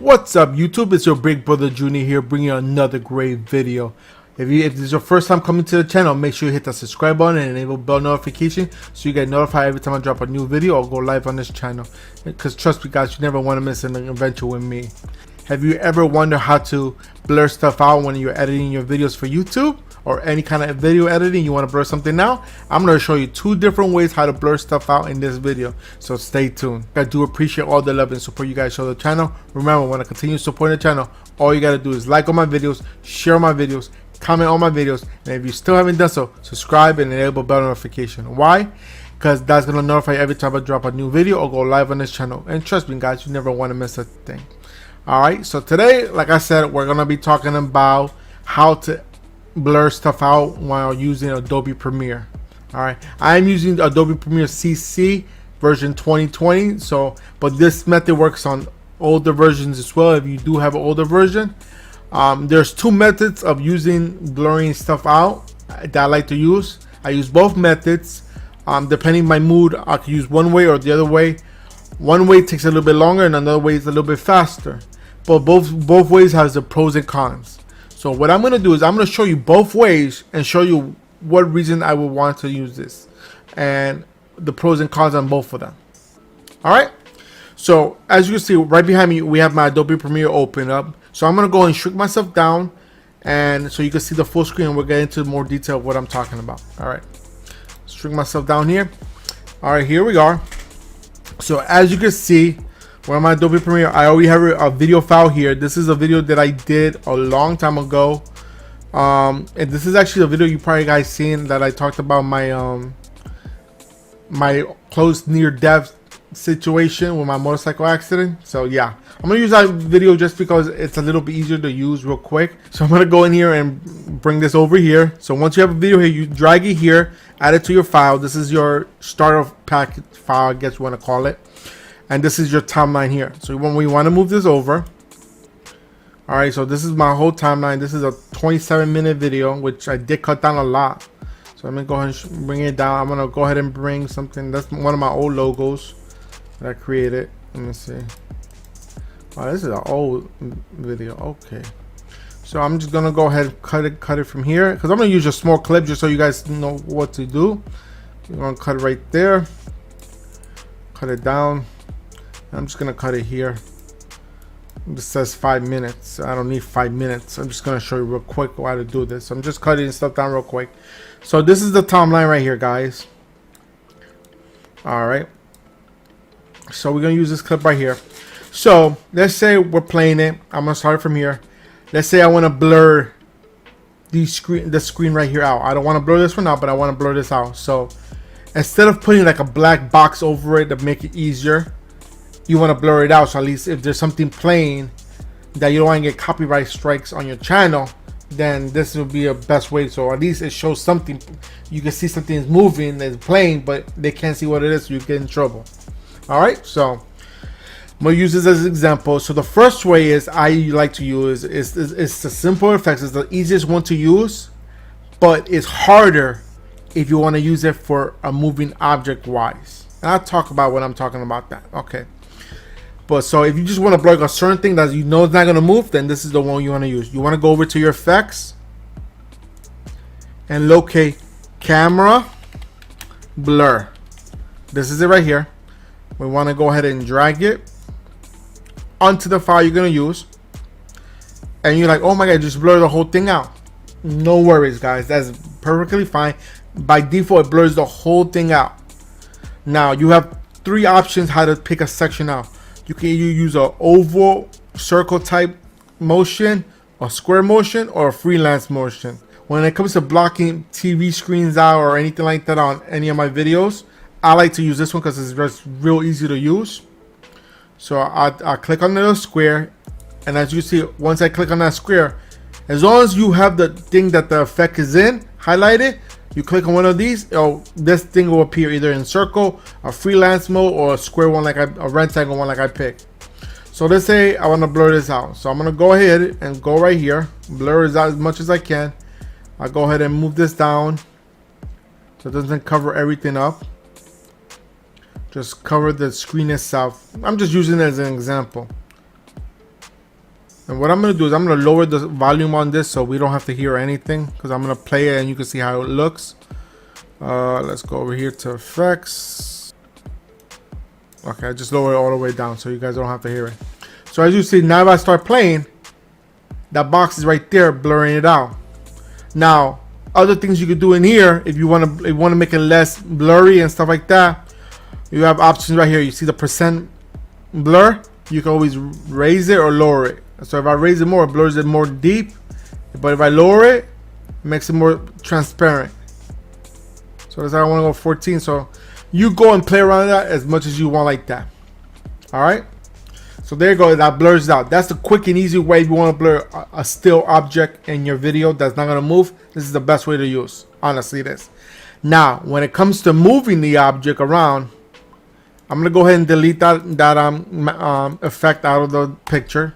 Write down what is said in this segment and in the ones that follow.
What's up YouTube, it's your big brother Junior here, bringing you another great video. If this is your first time coming to the channel, make sure you hit the subscribe button and enable bell notification so you get notified every time I drop a new video or go live on this channel. Because trust me guys, you never want to miss an adventure with me. Have you ever wondered how to blur stuff out when you're editing your videos for YouTube or any kind of video editing? You want to blur something out? I'm going to show you 2 different ways how to blur stuff out in this video, so stay tuned. I do appreciate all the love and support you guys show the channel. Remember, when I continue supporting the channel, all you got to do is like all my videos, share my videos, comment on my videos, and if you still haven't done so, subscribe and enable bell notification. Why? Because that's going to notify you every time I drop a new video or go live on this channel. And trust me guys, you never want to miss a thing. Alright, so today, like I said, we're going to be talking about how to blur stuff out while using Adobe Premiere. Alright, I am using Adobe Premiere CC version 2020, but this method works on older versions as well. If you do have an older version, there's 2 methods of using blurring stuff out that I like to use. I use both methods. Depending on my mood, I can use one way or the other way. One way takes a little bit longer and another way is a little bit faster, but both ways has the pros and cons. So what I'm going to do is I'm going to show you both ways and show you what reason I would want to use this and the pros and cons on both of them. Alright, so as you can see right behind me, we have my Adobe Premiere open up. So I'm going to go and shrink myself down, and so you can see the full screen, and we'll get into more detail of what I'm talking about. Alright, shrink myself down here. Alright, here we are. So as you can see, when I'm at Adobe Premiere, I already have a video file here. This is a video that I did a long time ago. And this is actually a video you probably guys seen that I talked about my my close near death situation with my motorcycle accident. So yeah, I'm gonna use that video just because it's a little bit easier to use real quick. So I'm gonna go in here and bring this over here. So once you have a video here, you drag it here, add it to your file. This is your starter package file, I guess you want to call it. And this is your timeline here. So when we want to move this over, all right, so this is my whole timeline. This is a 27-minute video, which I did cut down a lot. So I'm gonna go ahead and bring it down. I'm gonna go ahead and bring something that's one of my old logos that I created. Let me see. Oh, this is an old video. Okay, so I'm just gonna go ahead and cut it from here, because I'm gonna use a small clip just so you guys know what to do. You're gonna cut it right there, cut it down. I'm just gonna cut it here. This says 5 minutes. I don't need 5 minutes. I'm just gonna show you real quick how to do this. I'm just cutting stuff down real quick. So this is the timeline right here, guys. All right, so we're gonna use this clip right here. So let's say we're playing it. I'm gonna start from here. Let's say I want to blur the screen right here out. I don't want to blur this one out, but I want to blur this out. So instead of putting like a black box over it to make it easier, you want to blur it out. So at least if there's something playing that you don't want to get copyright strikes on your channel, then this will be a best way. So at least it shows something. You can see something is moving, it's playing, but they can't see what it is, so you get in trouble. All right, so I'm gonna use this as an example. So the first way is I like to use is the simple effects. It's the easiest one to use, but it's harder if you want to use it for a moving object wise. And I'll talk about when I'm talking about that. Okay. But so if you just want to blur a certain thing that you know is not going to move, then this is the one you want to use. You want to go over to your effects and locate camera blur. This is it right here. We want to go ahead and drag it onto the file you're going to use. And you're like, oh my God, just blur the whole thing out. No worries, guys. That's perfectly fine. By default, it blurs the whole thing out. Now, you have 3 options how to pick a section out. You can either use an oval circle type motion, a square motion, or a freelance motion. When it comes to blocking TV screens out or anything like that on any of my videos, I like to use this one because it's just real easy to use. So I click on the square, and as you see, once I click on that square, as long as you have the thing that the effect is in highlighted, you click on one of these, this thing will appear either in circle, a freelance mode, or a square one, like a rectangle one like I picked. So let's say I want to blur this out. So I'm going to go ahead and go right here, blur it out as much as I can. I'll go ahead and move this down so it doesn't cover everything up. Just cover the screen itself. I'm just using it as an example. And what I'm going to do is I'm going to lower the volume on this so we don't have to hear anything, because I'm going to play it and you can see how it looks. Let's go over here to effects. Okay, I just lower it all the way down so you guys don't have to hear it. So as you see, now if I start playing, that box is right there blurring it out. Now, other things you could do in here, if you want to make it less blurry and stuff like that, you have options right here. You see the percent blur. You can always raise it or lower it. So if I raise it more, it blurs it more deep. But if I lower it, it makes it more transparent. So that's how I want to go 14. So you go and play around with that as much as you want like that. All right. So there you go. That blurs out. That's the quick and easy way if you want to blur a still object in your video that's not going to move. This is the best way to use. Honestly, it is. Now, when it comes to moving the object around, I'm going to go ahead and delete that effect out of the picture.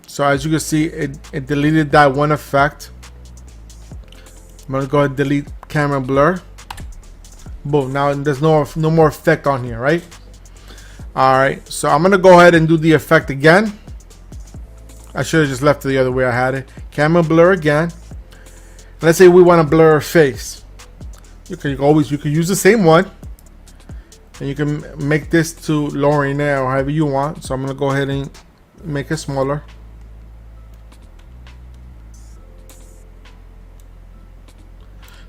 So as you can see, it deleted that one effect. I'm going to go ahead and delete camera blur. Boom. Now there's no more effect on here, right? All right. So I'm going to go ahead and do the effect again. I should have just left it the other way I had it. Camera blur again. Let's say we want to blur a face. You could use the same one. And you can make this to lowering there or however you want. So I'm going to go ahead and make it smaller.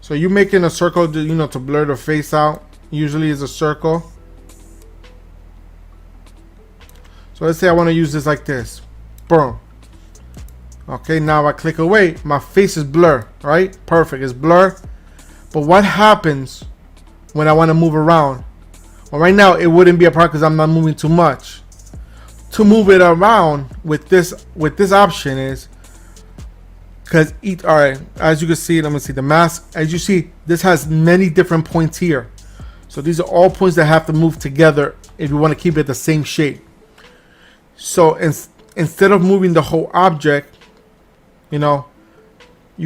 So you're making a circle to, to blur the face out. Usually is a circle. So let's say I want to use this like this. Boom. Okay, now I click away. My face is blur, right? Perfect, it's blur. But what happens when I want to move around? Well, right now it wouldn't be a problem because I'm not moving too much. To move it around with this option is because all right, as you can see, let me see the mask. As you see, this has many different points here. So these are all points that have to move together if you want to keep it the same shape. So instead of moving the whole object, you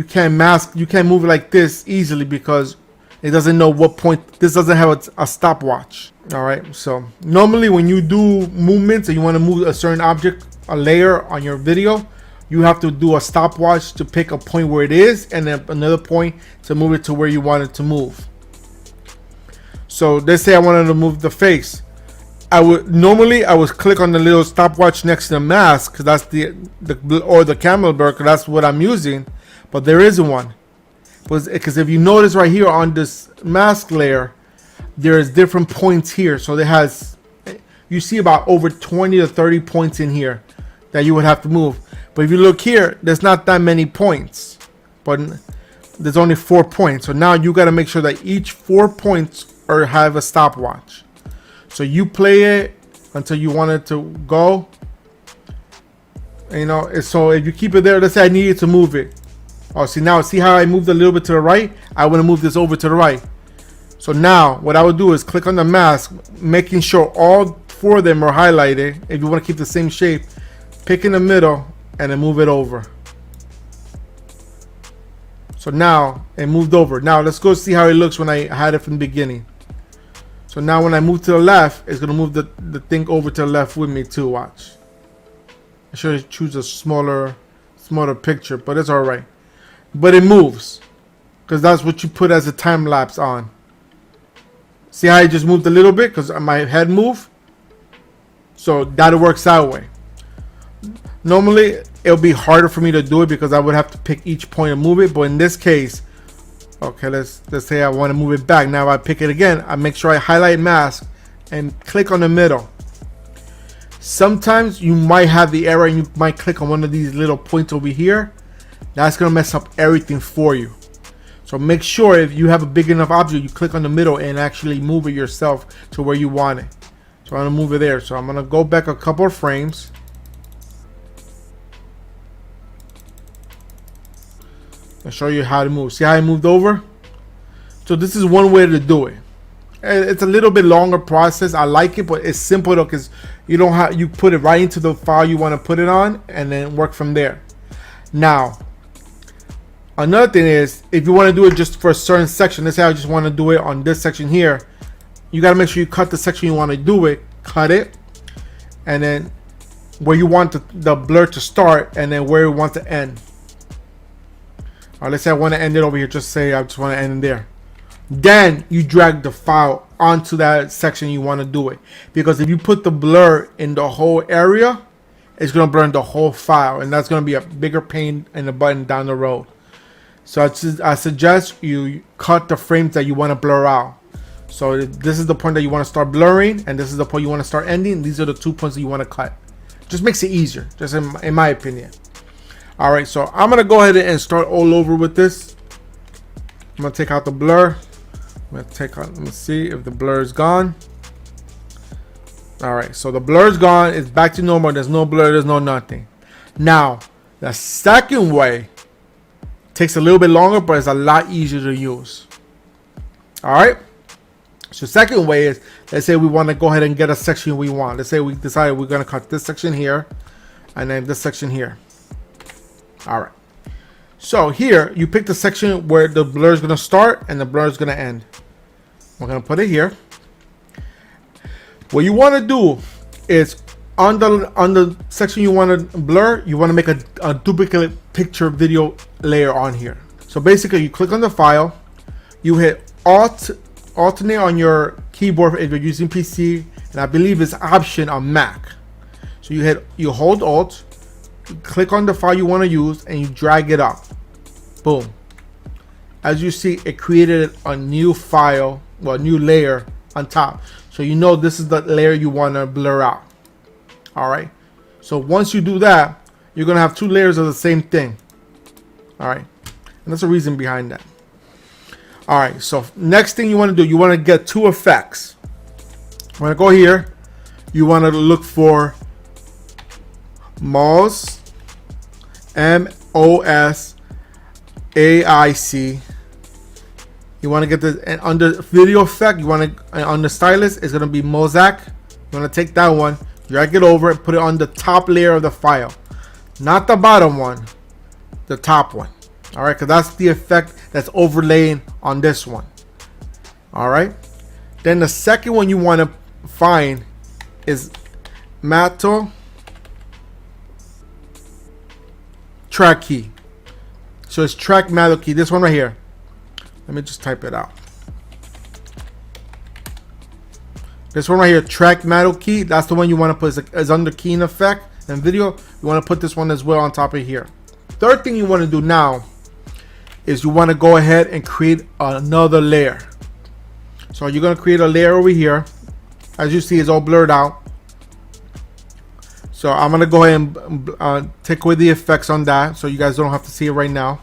can't move it like this easily because it doesn't know what point. This doesn't have a stopwatch. All right. So normally when you do movements and you want to move a certain object, a layer on your video, you have to do a stopwatch to pick a point where it is and then another point to move it to where you want it to move. So let's say I wanted to move the face. I would click on the little stopwatch next to the mask because that's the camera blur because that's what I'm using, but there isn't one. Because if you notice right here on this mask layer, there's different points here. So you see about over 20 to 30 points in here that you would have to move. But if you look here, there's not that many points, but there's only 4 points. So now you got to make sure that each 4 points have a stopwatch. So you play it until you want it to go. So if you keep it there, let's say I needed to move it. Oh, see how I moved a little bit to the right? I want to move this over to the right. So now what I would do is click on the mask, making sure all 4 of them are highlighted. If you want to keep the same shape, pick in the middle and then move it over. So now it moved over. Now let's go see how it looks when I had it from the beginning. So now when I move to the left, it's going to move the thing over to the left with me too. Watch. I should choose a smaller picture, but it's all right. But it moves because that's what you put as a time lapse on. See how I just moved a little bit because my head moved? So that works that way. Normally, it'll be harder for me to do it because I would have to pick each point and move it. But in this case, okay, let's say I want to move it back. Now I pick it again. I make sure I highlight mask and click on the middle. Sometimes you might have the error and you might click on one of these little points over here. That's going to mess up everything for you. So make sure if you have a big enough object, you click on the middle and actually move it yourself to where you want it. So I'm going to move it there. So I'm going to go back a couple of frames. I'll show you how to move. See how I moved over? So this is one way to do it. It's a little bit longer process. I like it, but it's simple though because you put it right into the file you want to put it on and then work from there. Now, another thing is if you want to do it just for a certain section, let's say I just want to do it on this section here, you got to make sure you cut the section you want to do it, cut it, and then where you want the blur to start and then where you want to end. All right, let's say I want to end it over here. Just say I just want to end it there. Then you drag the file onto that section you want to do it. Because if you put the blur in the whole area, it's going to blur in the whole file. And that's going to be a bigger pain in the button down the road. So I suggest you cut the frames that you want to blur out. So this is the point that you want to start blurring. And this is the point you want to start ending. These are the 2 points that you want to cut. Just makes it easier. Just in my opinion. Alright, so I'm going to go ahead and start all over with this. I'm going to take out the blur. I'm going to take out, let me see if the blur is gone. Alright, so the blur is gone. It's back to normal. There's no blur. There's no nothing. Now, the second way takes a little bit longer, but it's a lot easier to use. Alright. So second way is, let's say we want to go ahead and get a section we want. Let's say we decided we're going to cut this section here and then this section here. All right. So here you pick the section where the blur is going to start and the blur is going to end. We're going to put it here. What you want to do is on the section you want to blur, you want to make a duplicate picture video layer on here. So basically you click on the file, you hit alternate on your keyboard if you're using PC, and I believe it's option on Mac. So you hold Alt, you click on the file you want to use, and you drag it up. Boom. As you see, it created a new file, well, new layer on top. So you know this is the layer you want to blur out. All right. So once you do that, you're gonna have 2 layers of the same thing. All right, and that's the reason behind that. All right, so next thing you want to do, you want to get 2 effects. You want to go here. You want to look for MOS, MOSAIC. You want to get this, and under video effect, you want to, on the stylus, it's going to be Mosaic. You want to take that one, drag it over, and put it on the top layer of the file. Not the bottom one, the top one. All right, because that's the effect that's overlaying on this one. All right. Then the second one you want to find is Mato track key. So it's track Mato key. This one right here. Let me just type it out. This one right here, track Mato key. That's the one you want to put as under key in effect and video. You want to put this one as well on top of here. Third thing you want to do now is you want to go ahead and create another layer. So you're going to create a layer over here. As you see, it's all blurred out. So I'm going to go ahead and take away the effects on that so you guys don't have to see it right now.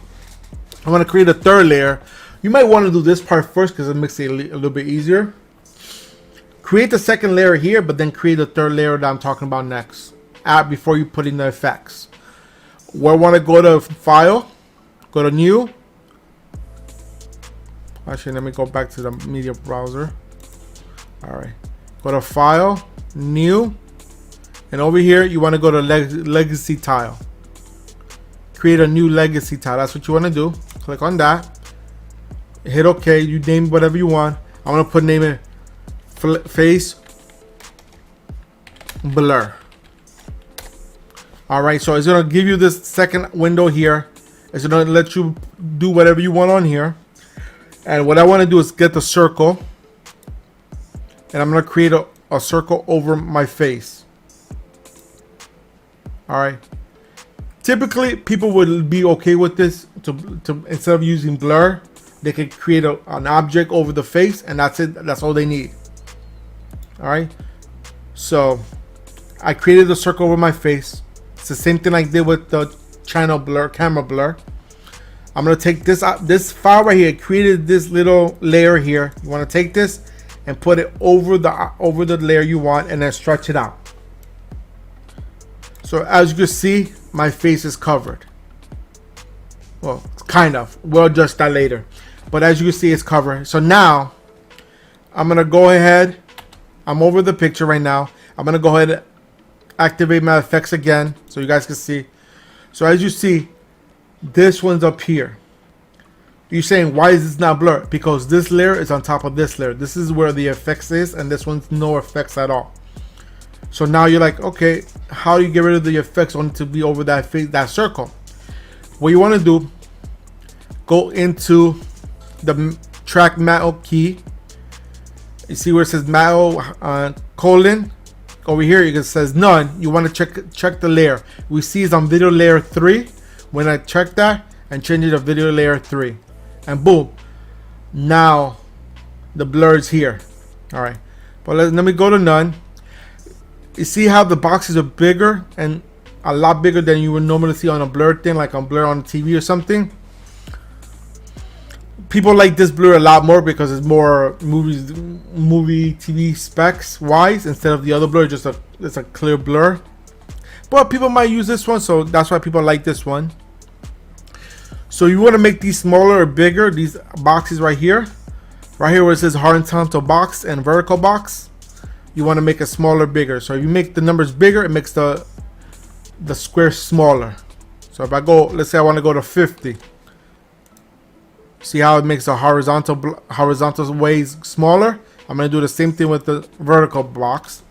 I'm going to create a third layer. You might want to do this part first because it makes it a little bit easier. Create the second layer here, but then create the third layer that I'm talking about next before you put in the effects. Where I want to go to File, go to New. Actually, let me go back to the media browser. All right, go to File, New, and over here you want to go to Legacy Tile. Create a new legacy tile. That's what you want to do. Click on that. Hit OK. You name whatever you want. I'm gonna name it Face Blur. All right, so it's gonna give you this second window here. It's gonna let you do whatever you want on here. And what I want to do is get the circle, and I'm gonna create a circle over my face. All right. Typically, people would be okay with this. To instead of using blur, they could create an object over the face, and that's it. That's all they need. All right. So I created a circle over my face. It's the same thing I did with the channel blur, camera blur. I'm gonna take this file right here. Created this little layer here. You want to take this and put it over the layer you want, and then stretch it out. So as you can see, my face is covered. Well, kind of. We'll adjust that later. But as you can see, it's covered. So now I'm gonna go ahead. I'm over the picture right now. I'm gonna go ahead and activate my effects again so you guys can see. So as you see, this one's up here. You're saying, why is this not blurred? Because this layer is on top of this layer. This is where the effects is, and this one's no effects at all. So now you're like, okay, how do you get rid of the effects only to be over that face, that circle? What you want to do, go into the track matte key. You see where it says matte colon? Over here it says none. You want to check the layer. We see it's on video layer 3. When I check that and change it to video layer 3, and boom, now the blur is here. All right, but let me go to none. You see how the boxes are bigger and a lot bigger than you would normally see on a blur thing, like on blur on TV or something. People like this blur a lot more because it's more movie TV specs wise, instead of the other blur, it's a clear blur. But people might use this one, so that's why people like this one. So you want to make these smaller or bigger, these boxes right here where it says horizontal box and vertical box. You want to make it smaller, bigger. So if you make the numbers bigger, it makes the square smaller. So if I go, let's say I want to go to 50. See how it makes the horizontal ways smaller? I'm going to do the same thing with the vertical box.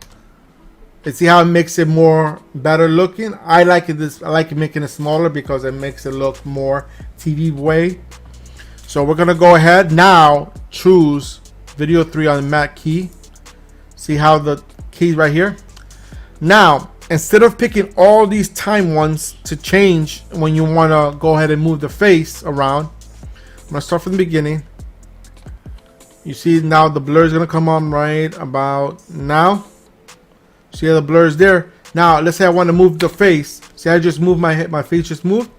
And see how it makes it more better looking? I like it making it smaller because it makes it look more TV way. So we're going to go ahead now, choose video 3 on the matte key. See how the keys right here? Now, instead of picking all these time ones to change when you want to go ahead and move the face around, I'm going to start from the beginning. You see now the blur is going to come on right about now. See how the blur is there? Now, let's say I want to move the face. See, I just moved my head, my face just moved.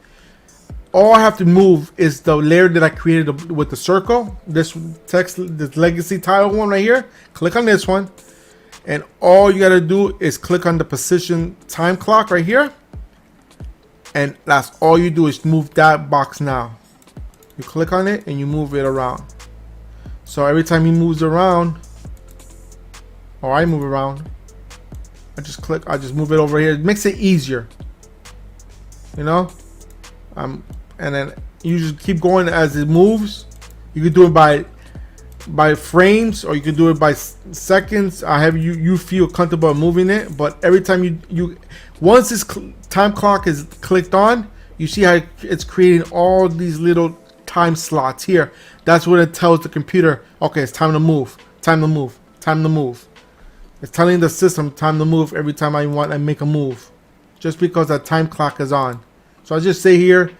All I have to move is the layer that I created with the circle. This text, this legacy tile one right here. Click on this one. And all you got to do is click on the position time clock right here. And that's all you do is move that box now. You click on it and you move it around. So every time he moves around, or I move around, I just move it over here. It makes it easier, you know. And then you just keep going as it moves. You can do it by frames, or you can do it by seconds. I have you feel comfortable moving it, but every time you once this time clock is clicked on, you see how it's creating all these little time slots here. That's what it tells the computer, okay, it's time to move, time to move, time to move. It's telling the system time to move every time I make a move, just because that time clock is on. So I just stay here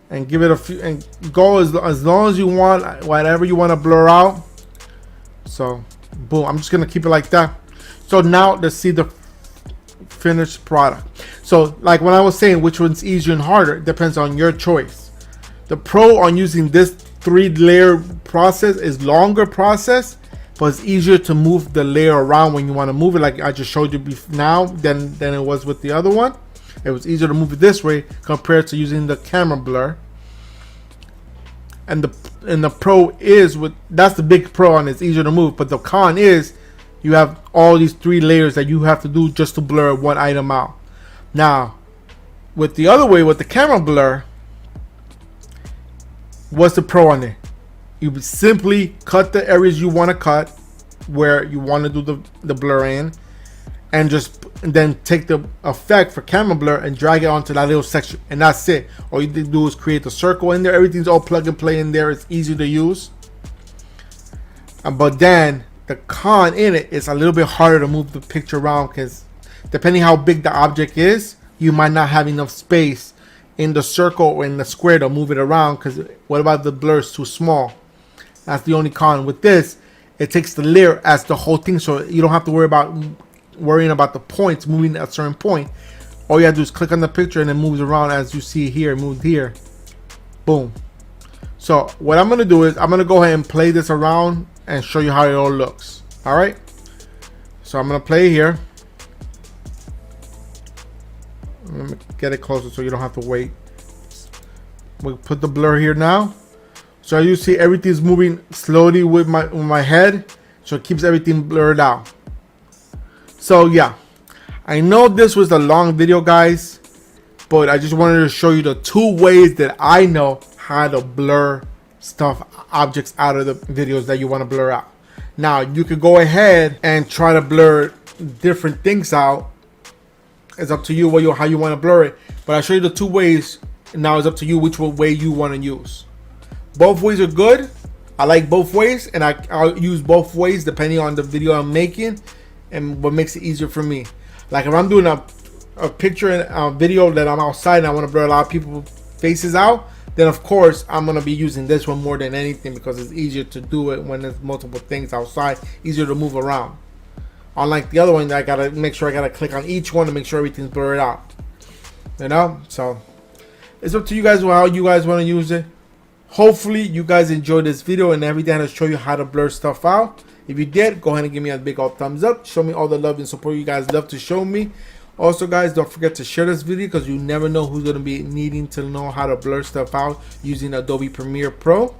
and give it a few and go as long as you want, whatever you want to blur out. So boom, I'm just gonna keep it like that. So now let's see the finished product. So like when I was saying, which one's easier and harder, it depends on your choice. The pro on using this 3-layer process is longer process, but it's easier to move the layer around when you want to move it, like I just showed you now than it was with the other one. It was easier to move it this way compared to using the camera blur. And the pro is that's the big pro on it. It's easier to move, but the con is you have all these 3 layers that you have to do just to blur one item out. Now, with the other way, with the camera blur, what's the pro on it? You simply cut the areas you want to cut, where you want to do the blur in, and then take the effect for camera blur and drag it onto that little section, and that's it. All you do is create the circle in there. Everything's all plug and play in there. It's easy to use. But then the con in it is a little bit harder to move the picture around, because depending how big the object is, you might not have enough space in the circle or in the square to move it around, because what about the blur is too small? That's the only con. With this, it takes the layer as the whole thing, so you don't have to worrying about the points moving at a certain point. All you have to do is click on the picture and it moves around as you see here. It moves here. Boom. So what I'm going to do is I'm going to go ahead and play this around and show you how it all looks. Alright. So I'm going to play here. Let me get it closer so you don't have to wait. We'll put the blur here now. So you see everything's moving slowly with my head, so it keeps everything blurred out. So yeah, I know this was a long video, guys, but I just wanted to show you the 2 ways that I know how to blur objects out of the videos that you want to blur out. Now you could go ahead and try to blur different things out. It's up to you how you want to blur it. But I show you the two ways. Now it's up to you which way you want to use. Both ways are good. I like both ways, and I'll use both ways depending on the video I'm making and what makes it easier for me. Like if I'm doing a picture and a video that I'm outside and I want to blur a lot of people's faces out, then of course I'm going to be using this one more than anything because it's easier to do it when there's multiple things outside, easier to move around. Unlike the other one, I gotta make sure I gotta click on each one to make sure everything's blurred out. You know, so it's up to you guys how you guys want to use it. Hopefully you guys enjoyed this video and every day I show you how to blur stuff out. If you did, go ahead and give me a big old thumbs up. Show me all the love and support you guys love to show me. Also guys, don't forget to share this video because you never know who's going to be needing to know how to blur stuff out using Adobe Premiere Pro.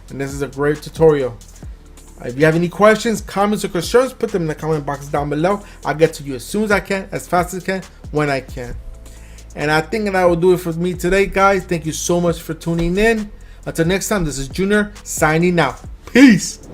And this is a great tutorial. If you have any questions, comments, or concerns, put them in the comment box down below. I'll get to you as soon as I can, as fast as I can, when I can. And I think that will do it for me today, guys. Thank you so much for tuning in. Until next time, this is Junior signing out. Peace.